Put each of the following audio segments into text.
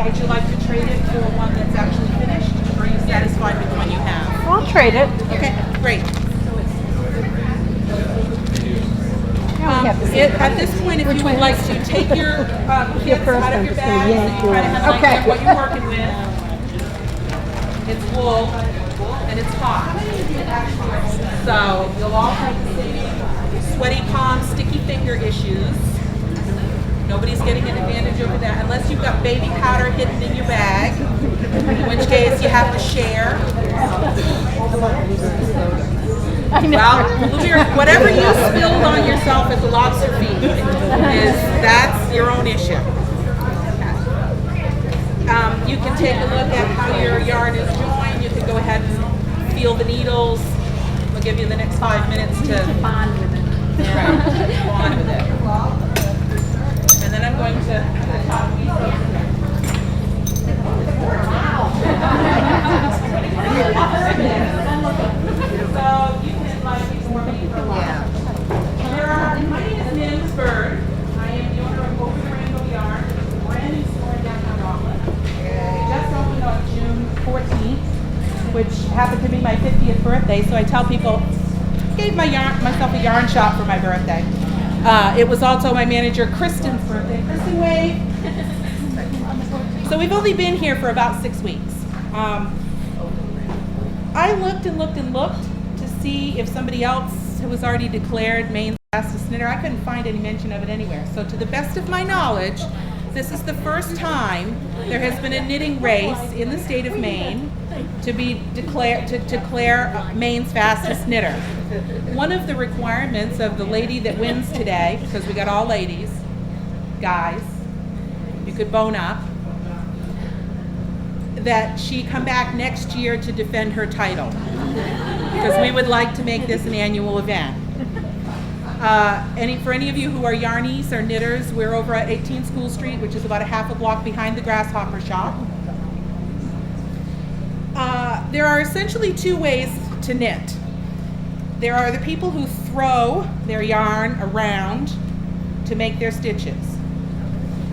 Would you like to trade it for one that's actually finished, or are you satisfied with the one you have? I'll trade it. Okay, great. At At this point, if you would like to take your kits out of your bag, so you kind of have an idea of what you're working with. It's wool, and it's hot. So you'll all have the same sweaty palm, sticky finger issues. Nobody's getting an advantage over that, unless you've got baby powder hidden in your bag, in which case you have to share. Well, Bluebeard, whatever you spilled on yourself at the lobster feed that's your own issue. You can take a look at how your yarn is joined. You can go ahead and feel the needles. We'll give you the next 5 minutes to bond with it. Right, bond with it. And then I'm going to So you can invite me for me for a while. My name is Mims Bird. I am the owner of Over the Rainbow Yarn. It's a brand new store in downtown Rockland. We just opened on June 14th, which happened to be my 50th birthday. So I tell people, gave myself a yarn shop for my birthday. It was also my manager Kristen's birthday. Kristen, wave. So we've only been here for about 6 weeks. I looked and looked and looked to see if somebody else was already declared Maine's fastest knitter. I couldn't find any mention of it anywhere. So to the best of my knowledge, this is the first time there has been a knitting race in the state of Maine to be declare Maine's fastest knitter. One of the requirements of the lady that wins today, because we got all ladies, guys, you could bone up, that she come back next year to defend her title, because we would like to make this an annual event. For any of you who are yarnies or knitters, we're over at 18 School Street, which is about a half a block behind the Grasshopper shop. There are essentially two ways to knit. There are the people who throw their yarn around to make their stitches.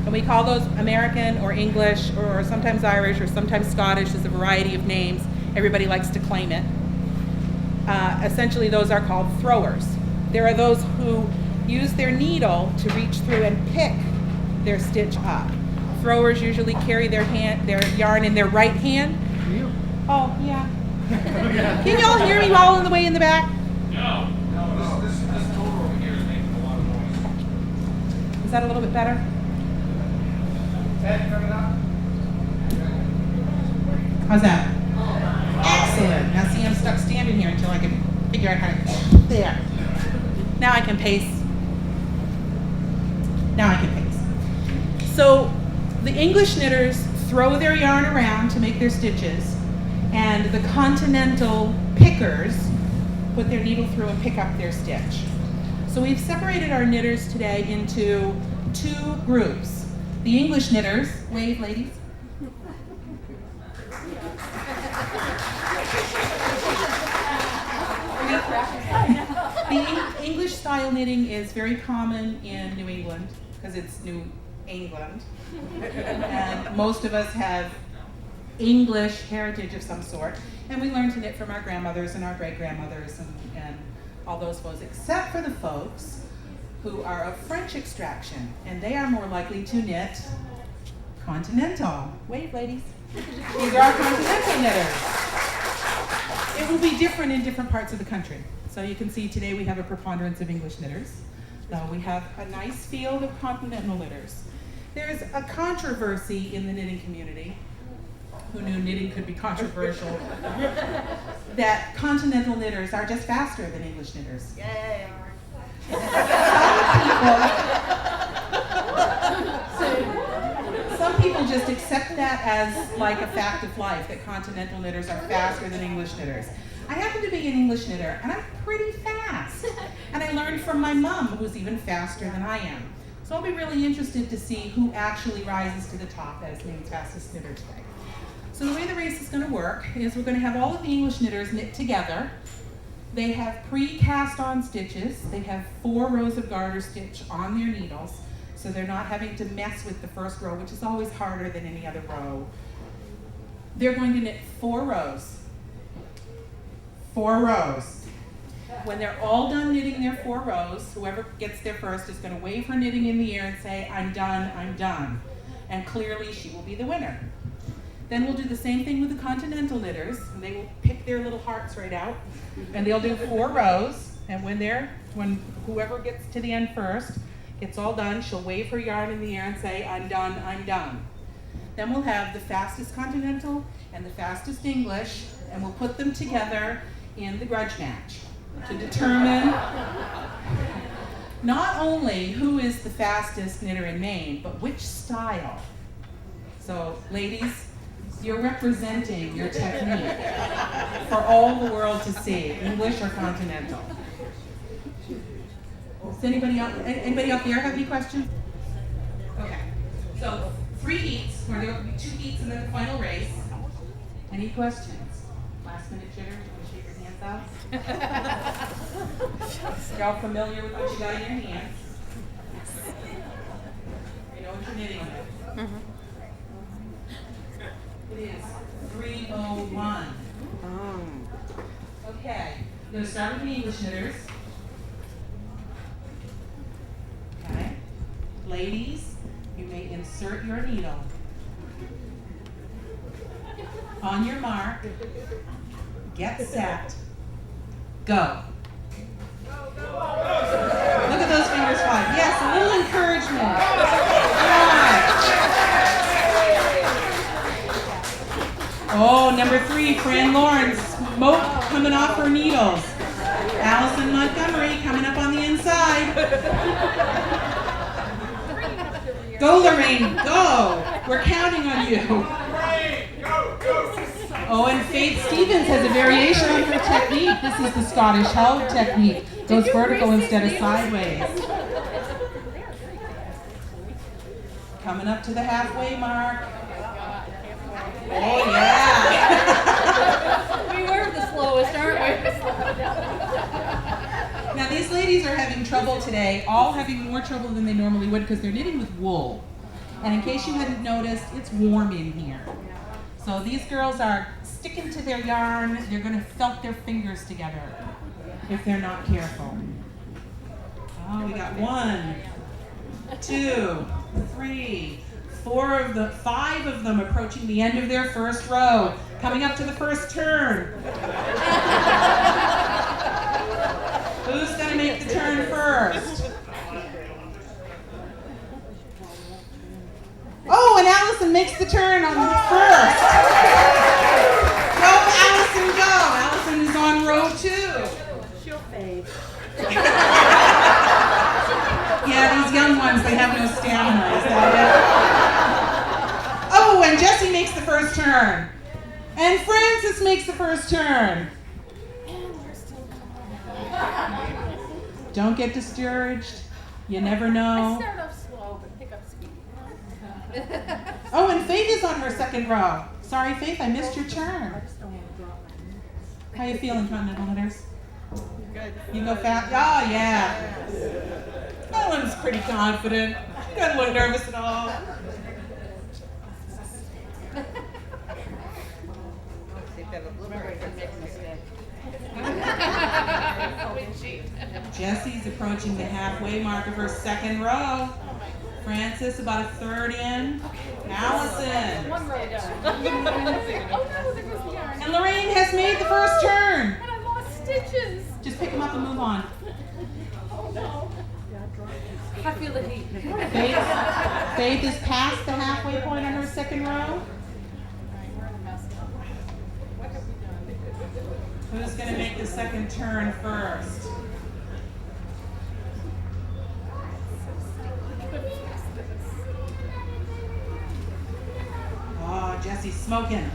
And we call those American or English or sometimes Irish or sometimes Scottish. There's a variety of names. Everybody likes to claim it. Essentially, those are called throwers. There are those who use their needle to reach through and pick their stitch up. Throwers usually carry their yarn in their right hand. Oh, yeah. Can y'all hear me all the way in the back? No. This total over here is making a lot of noise. Is that a little bit better? Ted, turn it up. How's that? Excellent. Now see, I'm stuck standing here until I can figure out how to... There. Now I can pace. So the English knitters throw their yarn around to make their stitches, and the continental pickers put their needle through and pick up their stitch. So we've separated our knitters today into two groups. The English knitters, wave ladies. The English style knitting is very common in New England because it's New England. And most of us have English heritage of some sort. And we learned to knit from our grandmothers and our great-grandmothers and all those folks, except for the folks who are of French extraction. And they are more likely to knit continental. Wave, ladies. These are our continental knitters. It will be different in different parts of the country. So you can see today we have a preponderance of English knitters. We have a nice field of continental knitters. There's a controversy in the knitting community. Who knew knitting could be controversial? That continental knitters are just faster than English knitters. Yeah, they are. Some people just accept that as like a fact of life, that continental knitters are faster than English knitters. I happen to be an English knitter, and I'm pretty fast. And I learned from my mom, who's even faster than I am. So I'll be really interested to see who actually rises to the top as Maine's fastest knitter today. So the way the race is going to work is we're going to have all of the English knitters knit together. They have pre-cast on stitches. They have 4 rows of garter stitch on their needles. So they're not having to mess with the first row, which is always harder than any other row. They're going to knit 4 rows. 4 rows. When they're all done knitting their 4 rows, whoever gets there first is going to wave her knitting in the air and say, I'm done, I'm done. And clearly she will be the winner. Then we'll do the same thing with the continental knitters, and they will pick their little hearts right out, and they'll do 4 rows, and when whoever gets to the end first gets all done, she'll wave her yarn in the air and say, I'm done, I'm done. Then we'll have the fastest continental and the fastest English, and we'll put them together in the grudge match to determine not only who is the fastest knitter in Maine, but which style. So, ladies, you're representing your technique for all the world to see, English or continental. Does anybody out there have any questions? Okay, so 3 heats, where there will be 2 heats and then the final race. Any questions? Last minute jitter, you want to shake your hands out? Y'all familiar with what you got in your hands? You know what you're knitting with. Mm-hmm. It is 301. Okay, I'm going to start with the English knitters. Okay. Ladies, you may insert your needle. On your mark, get set, go. Look at those fingers fly. Yes, a little encouragement. Come on. Oh, number 3, Fran Lawrence, smoke coming off her needles. Allison Montgomery coming up on the inside. Go, Lorraine, go. We're counting on you. Oh, and Faith Stevens has a variation on her technique. This is the Scottish held technique. Goes vertical instead of sideways. Coming up to the halfway mark. Oh, yeah. We were the slowest, aren't we? Now, these ladies are having trouble today, all having more trouble than they normally would because they're knitting with wool. And in case you hadn't noticed, it's warm in here. So these girls are sticking to their yarn. They're going to felt their fingers together if they're not careful. Oh, we got 1, 2, 3, 5 of them approaching the end of their first row, coming up to the first turn. Who's going to make the turn first? Oh, and Allison makes the turn on the first. Go, Allison, go. Allison is on row 2. She'll fade. Yeah, these young ones, they have no stamina. Is that it? Oh, and Jessie makes the first turn. And Frances makes the first turn. Don't get discouraged. You never I know. start off slow, but pick up speed. Oh, and Faith is on her second row. Sorry, Faith, I missed your turn. How you feeling, continental knitters? Good. You go fast? Oh, yeah. That one's pretty confident. She doesn't look nervous at all. Jessie's approaching the halfway mark of her second row. Frances about a third in. Allison. One row down. Oh no, there goes the yarn. And Lorraine has made the first turn. And I lost stitches. Just pick them up and move on. Oh no. I feel the heat. Faith is past the halfway point on her second row. Who's going to make the second turn first? Oh, Jessie's smoking.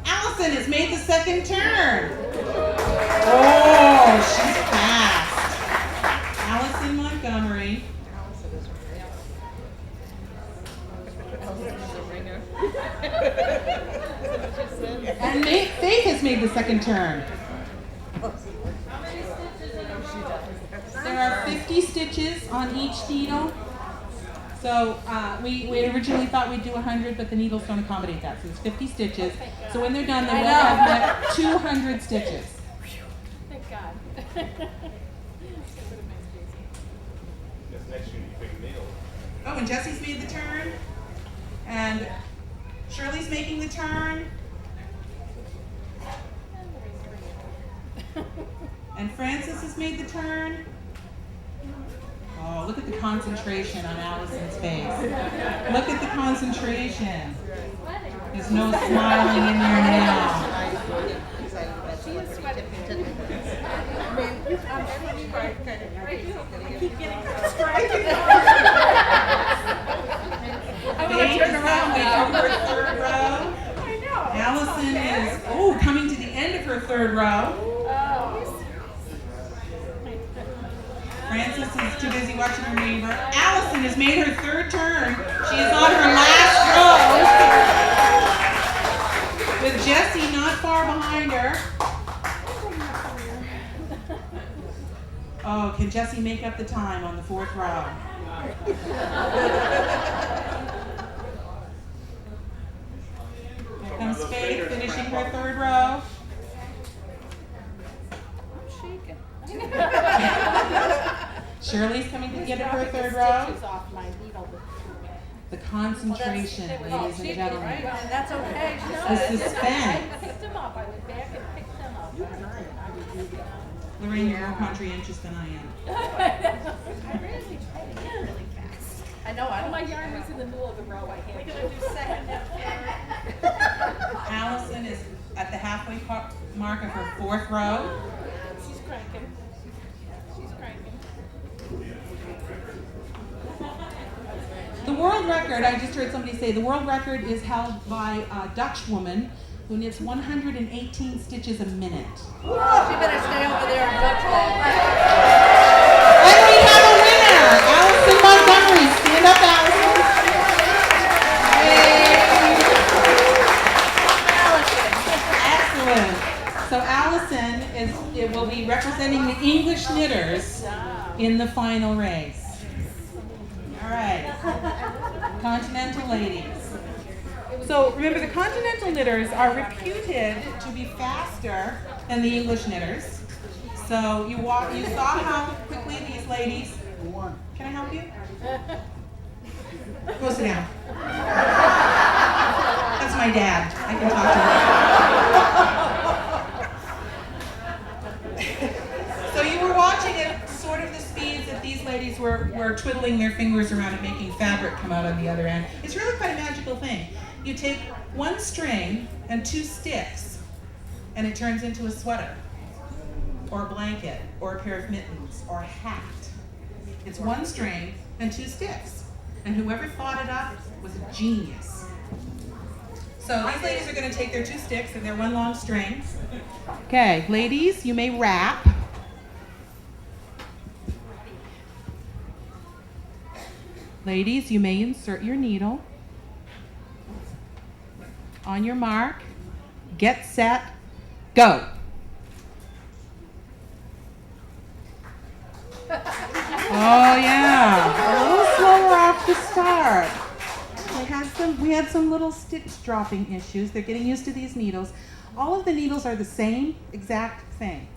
Allison has made the second turn. Oh, she's fast. Allison Montgomery. And Faith has made the second turn. 50 stitches on each needle. So we originally thought we'd do 100, but the needles don't accommodate that. So it's 50 stitches. So when they're done, they will have met 200 stitches. Thank God. This next year, you big nail. Oh, and Jesse's made the turn. And Shirley's making the turn. And Francis has made the turn. Oh, look at the concentration on Allison's face. Look at the concentration. There's no smiling in there now. She is sweating. I keep getting distracted. I want to turn around now. Over her third row. I know. Allison is, coming to the end of her third row. Francis is too busy watching her neighbor. Allison has made her third turn. She is on her last row. With Jessie not far behind her. Oh, can Jessie make up the time on the fourth row? Here comes Faith finishing her third row. Shirley's coming to get her third row. The concentration, ladies and gentlemen. And that's okay. The suspense. I picked them up. I went back and picked them up. Lorraine, you're more conscientious than I am. I really tried to get really fast. I know. My yarn was in the middle of the row. I had to do second. Allison is at the halfway mark of her fourth row. She's cranking. She's cranking. The world record, I just heard somebody say, the world record is held by a Dutch woman who knits 118 stitches a minute. She better stay over there and touch that. And we have a winner! Allison Montgomery. Stand up, Allison. Excellent. So Allison will be representing the English knitters in the final race. All right. Continental ladies. So remember, the continental knitters are reputed to be faster than the English knitters. So you saw how quickly these ladies. Can I help you? Go sit down. That's my dad. I can talk to him. So you were watching at sort of the speeds that these ladies were twiddling their fingers around and making fabric come out on the other end. It's really quite a magical thing. You take one string and two sticks, and it turns into a sweater, or a blanket, or a pair of mittens, or a hat. It's one string and two sticks. And whoever thought it up was a genius. So these ladies are going to take their two sticks and their one long string. Okay, ladies, you may wrap. Ladies, you may insert your needle. On your mark, get set, go. Oh yeah, a little slower off the start. We had some little stitch dropping issues. They're getting used to these needles. All of the needles are the same exact thing.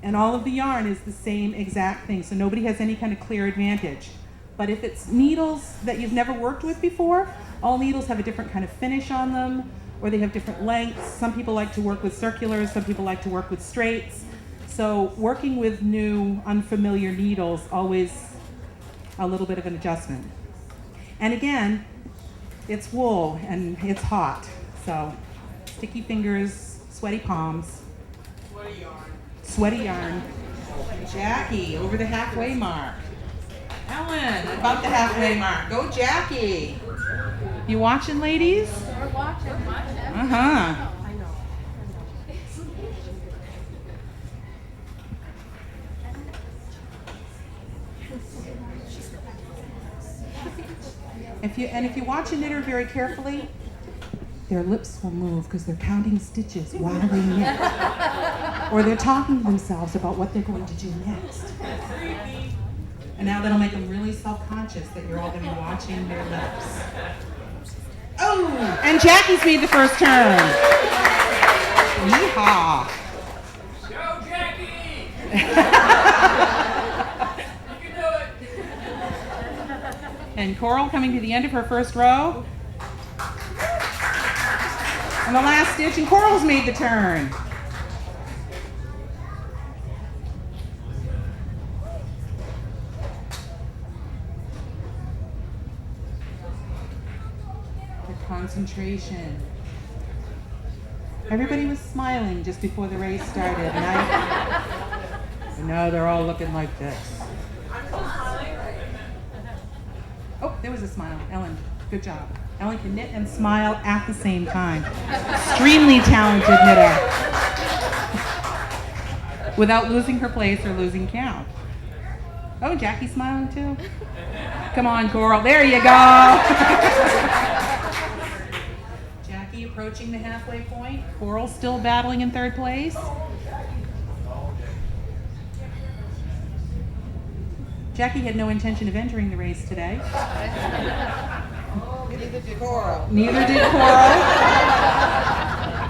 And all of the yarn is the same exact thing, so nobody has any kind of clear advantage. But if it's needles that you've never worked with before, all needles have a different kind of finish on them, or they have different lengths. Some people like to work with circulars, some people like to work with straights. So working with new, unfamiliar needles, always a little bit of an adjustment. And again, it's wool and it's hot. So sticky fingers, sweaty palms. Sweaty yarn. Jackie, over the halfway mark. Ellen, about the halfway mark. Go Jackie. You watching, ladies? We're watching. Uh-huh. I know. If you watch a knitter very carefully, their lips will move because they're counting stitches while they knit. Or they're talking to themselves about what they're going to do next. And now that'll make them really self-conscious that you're all going to be watching their lips. Oh, and Jackie's made the first turn. Yeehaw. Go, Jackie! You can do it! And Coral coming to the end of her first row. And the last stitch, and Coral's made the turn. The concentration. Everybody was smiling just before the race started, and now they're all looking like this. Oh, there was a smile. Ellen, good job. Ellen can knit and smile at the same time. Extremely talented knitter. Without losing her place or losing count. Oh, Jackie's smiling too. Come on, Coral. There you go. Jackie approaching the halfway point. Coral still battling in third place. Jackie had no intention of entering the race today. Neither did Coral. Neither did Coral.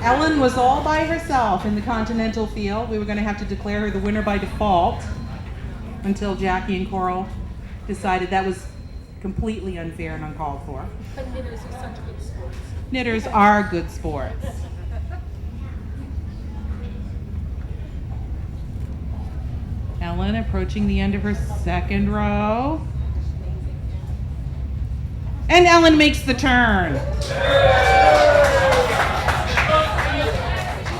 Ellen was all by herself in the continental field. We were going to have to declare her the winner by default until Jackie and Coral decided that was completely unfair and uncalled for. But knitters are such good sports. Knitters are good sports. Ellen approaching the end of her second row. And Ellen makes the turn.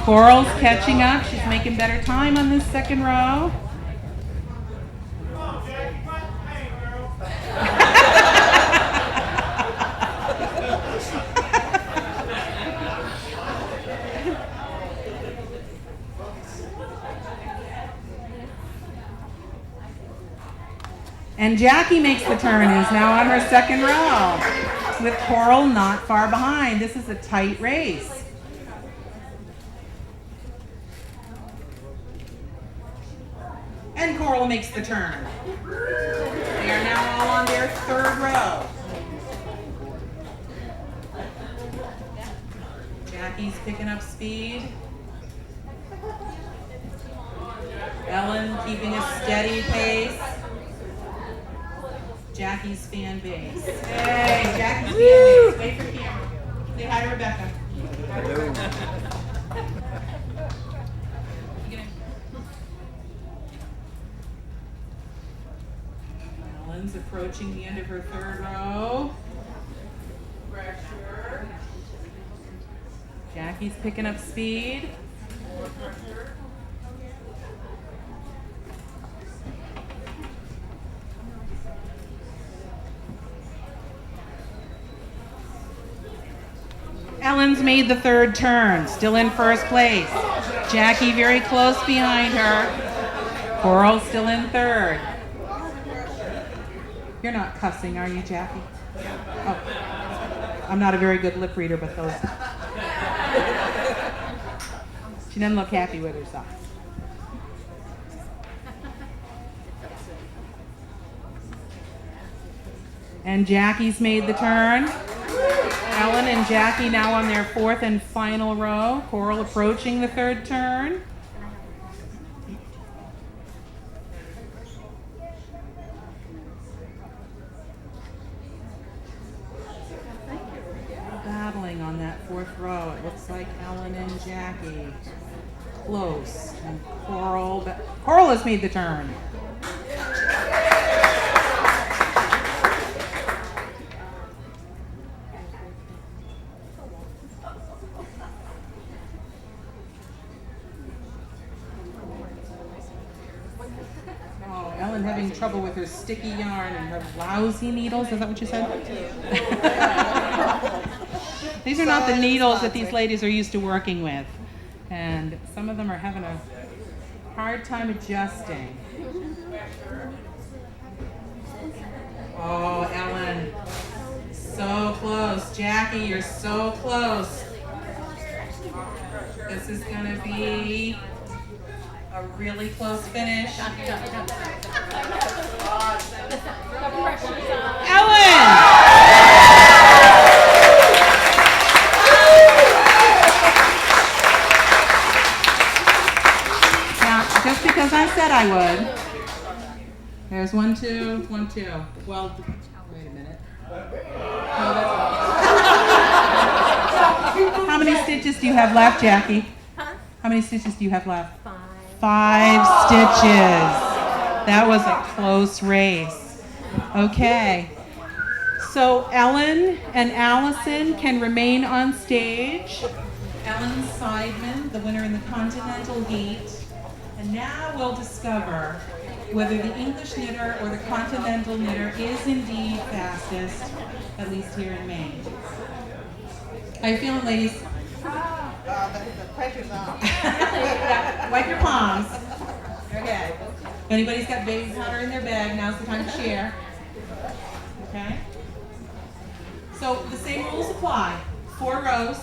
Coral's catching up. She's making better time on this second row. And Jackie makes the turn and is now on her second row, with Coral not far behind. This is a tight race. And Coral makes the turn. They are now all on their third row. Jackie's picking up speed. Ellen keeping a steady pace. Jackie's fan base. Hey, Jackie's fan base. Wait for camera. Say hi to Rebecca. Hello. Ellen's approaching the end of her third row. Pressure. Jackie's picking up speed. More pressure. Ellen's made the third turn, still in first place. Jackie very close behind her. Coral still in third. You're not cussing, are you, Jackie? Oh, I'm not a very good lip reader, but those. She doesn't look happy with herself. And Jackie's made the turn. Ellen and Jackie now on their fourth and final row. Coral approaching the third turn. Battling on that fourth row. It looks like Ellen and Jackie. Close. And Coral has made the turn. Ellen having trouble with her sticky yarn and her lousy needles. Is that what you said? These are not the needles that these ladies are used to working with. And some of them are having a hard time adjusting. Oh, Ellen. So close. Jackie, you're so close. This is going to be a really close finish. I would. There's 1, 2, 1, 2. Well, wait a minute. No, that's How many stitches do you have left, Jackie? Huh? How many stitches do you have left? 5. 5 stitches. That was a close race. Okay. So Ellen and Allison can remain on stage. Ellen Seidman, the winner in the Continental Heat. And now we'll discover whether the English knitter or the Continental knitter is indeed fastest, at least here in Maine. How you feeling, ladies? The pressure's on. Wipe your palms. Okay. If anybody's got baby powder in their bag, now's the time to share. Okay? So the same rules apply. 4 rows.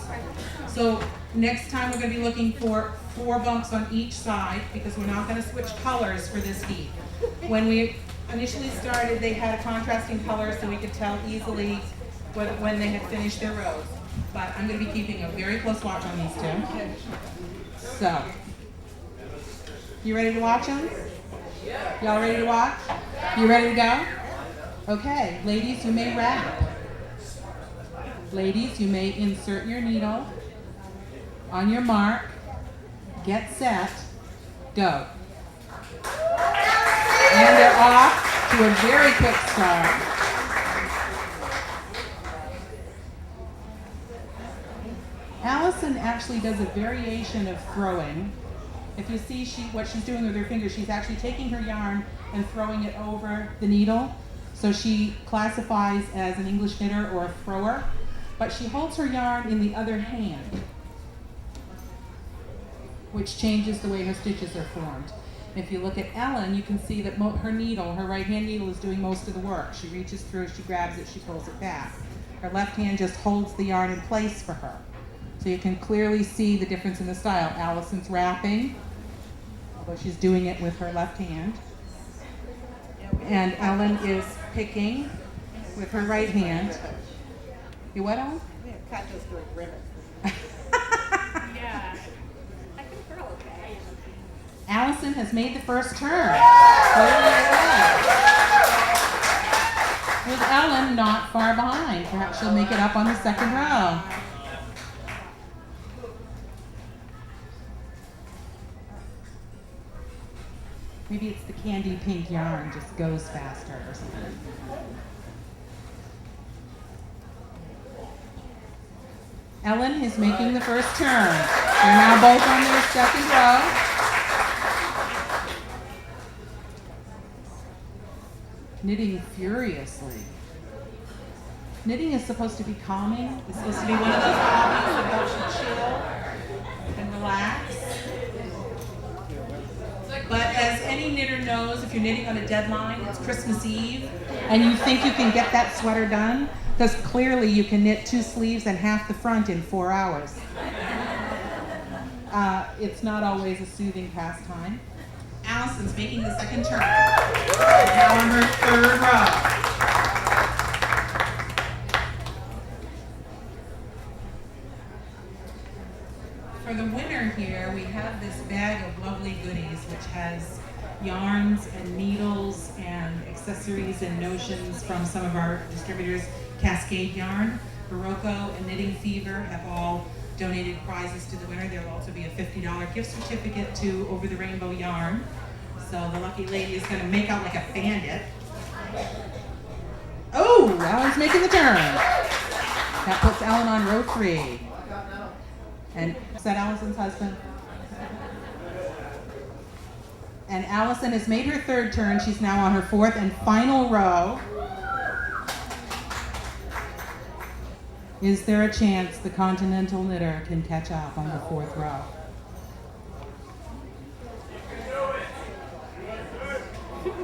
So next time we're going to be looking for 4 bumps on each side because we're not going to switch colors for this heat. When we initially started, they had a contrasting color so we could tell easily when they had finished their rows. But I'm going to be keeping a very close watch on these 2. So, you ready to watch them? Y'all ready to watch? You ready to go? Okay, ladies, you may wrap. Ladies, you may insert your needle. On your mark, get set, go. And they're off to a very quick start. Allison actually does a variation of throwing. If you see what she's doing with her fingers, she's actually taking her yarn and throwing it over the needle. So she classifies as an English knitter or a thrower, but she holds her yarn in the other hand, which changes the way her stitches are formed. If you look at Ellen, you can see that her needle, her right hand needle, is doing most of the work. She reaches through, she grabs it, she pulls it back. Her left hand just holds the yarn in place for her. So you can clearly see the difference in the style. Allison's wrapping, although she's doing it with her left hand. And Ellen is picking with her right hand. You what, Ellen? We have cut this with ribbon. Yeah. I can throw okay. Allison has made the first turn. With Ellen not far behind. Perhaps she'll make it up on the second row. Maybe it's the candy pink yarn just goes faster or something. Ellen is making the first turn. They're now both on their second row. Knitting furiously. Knitting is supposed to be calming. It's supposed to be one of those hobbies that helps you chill and relax. But as any knitter knows, if you're knitting on a deadline, it's Christmas Eve, and you think you can get that sweater done, because clearly you can knit 2 sleeves and half the front in 4 hours. It's not always a soothing pastime. Allison's making the second turn. Now on her third row. For the winner here, we have this bag of lovely goodies, which has yarns and needles and accessories and notions from some of our distributors. Cascade Yarn, Barocco, and Knitting Fever have all donated prizes to the winner. There will also be a $50 gift certificate to Over the Rainbow Yarn. So the lucky lady is going to make out like a bandit. Oh, Ellen's making the turn. That puts Ellen on row 3. And is that Allison's husband? And Allison has made her third turn. She's now on her 4th and final row. Is there a chance the Continental knitter can catch up on the 4th row?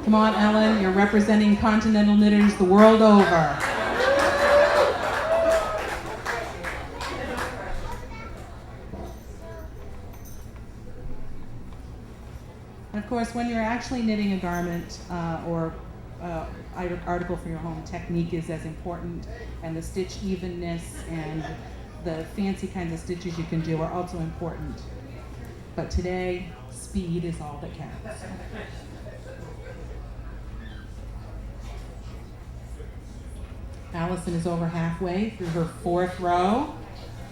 Come on, Ellen, you're representing Continental knitters the world over. And of course, when you're actually knitting a garment or article for your home, technique is as important, and the stitch evenness and the fancy kinds of stitches you can do are also important. But today, speed is all that counts. Allison is over halfway through her fourth row.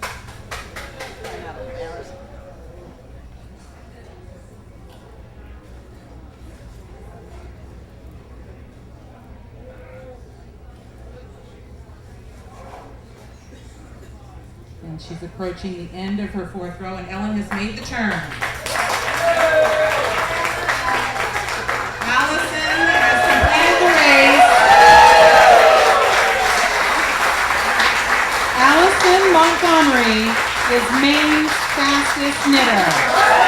I'm not embarrassed. And she's approaching the end of her fourth row, and Ellen has made the turn. Allison has completed the race. Allison Montgomery is Maine's fastest knitter.